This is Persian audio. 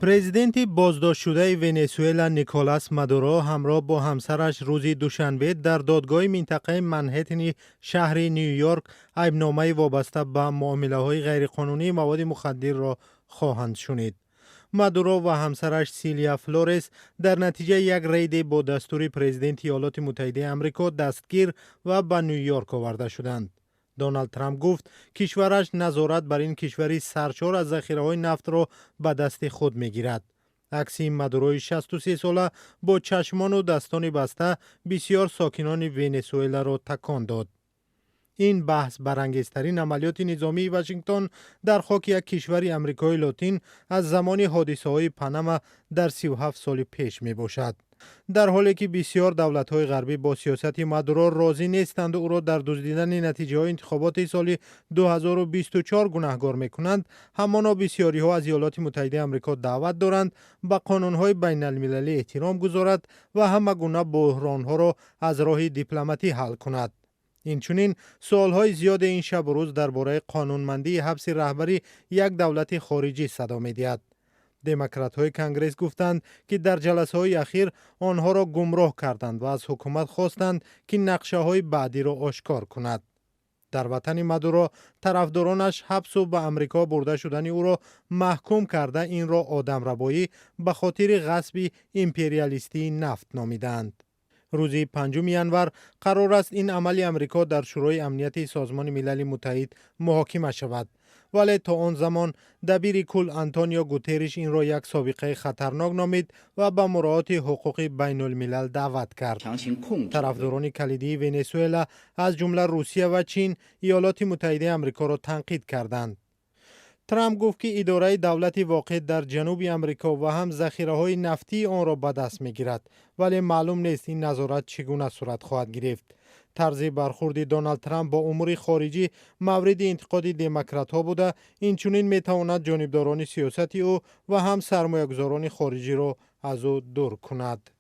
پرزیدنت بازداشت شده ونزوئلا نیکولاس مادورو همراه با همسرش روز دوشنبه در دادگاه منطقه منهتن شهر نیویورک ایبنامه وابسته به معامله‌های غیرقانونی مواد مخدر را خواهند شنید. مادورو و همسرش سیلیا فلورس در نتیجه یک رید با دستور پرزیدنت ایالات متحده آمریکا دستگیر و به نیویورک آورده شدند. دونالد ترامپ گفت کشورش نظارت بر این کشوری سرشار از ذخیره‌های نفت را به دست خود می‌گیرد. عکسی مادوروی 63 ساله با چشمان و دستان بسته بسیار ساکنان ونزوئلا را تکان داد. این بحث برانگیزترین عملیات نظامی واشنگتن در خاک یک کشور آمریکای لاتین از زمان حادثه‌های پاناما در 37 سال پیش می باشد. در حالی که بسیار دولت‌های غربی با سیاست مادورو راضی نیستند و او را در دزدیدن نتیجه‌های انتخابات سال 2024 گناهکار می‌کنند، همانا بسیاری‌ها از ایالات متحده آمریکا دعوت دارند به قانون‌های بین‌المللی احترام گذارد و همه گونه بحران‌ها را از راه دیپلماتی حل کند. اینچنین سوالهای زیاد این شب و روز درباره قانونمندی حبس رهبری یک دولت خارجی صدا می‌دهد. دموکرات‌های کنگره گفتند که در جلسه‌های اخیر آنها را گمراه کردند و از حکومت خواستند که نقشه‌های بعدی را آشکار کند. در وطن مادورو طرفدارانش حبس و به امریکا برده شدن او را محکوم کرده این را آدمربایی به خاطر غصب امپریالیستی نفت نامیدند. روز 5 ژانویه قرار است این عمل امریکا در شورای امنیت سازمان ملل متحد محاکمه شود، ولی تا آن زمان دبیر کل آنتونیو گوترش این را یک سابقه خطرناک نامید و به مراعات حقوق بین الملل دعوت کرد. طرفداران کلیدی ونزوئلا از جمله روسیه و چین ایالات متحده آمریکا را تنقید کردند. ترامپ گفت که اداره دولت واقع در جنوب امریکا و هم ذخیره‌های نفتی آن را به دست می‌گیرد، ولی معلوم نیست این نظارت چگونه صورت خواهد گرفت. طرز برخورد دونالد ترامپ با امور خارجی مورد انتقاد دموکرات‌ها بوده، اینچنین می‌تواند جانبداران سیاست او و هم سرمایه‌گذاران خارجی را از او دور کند.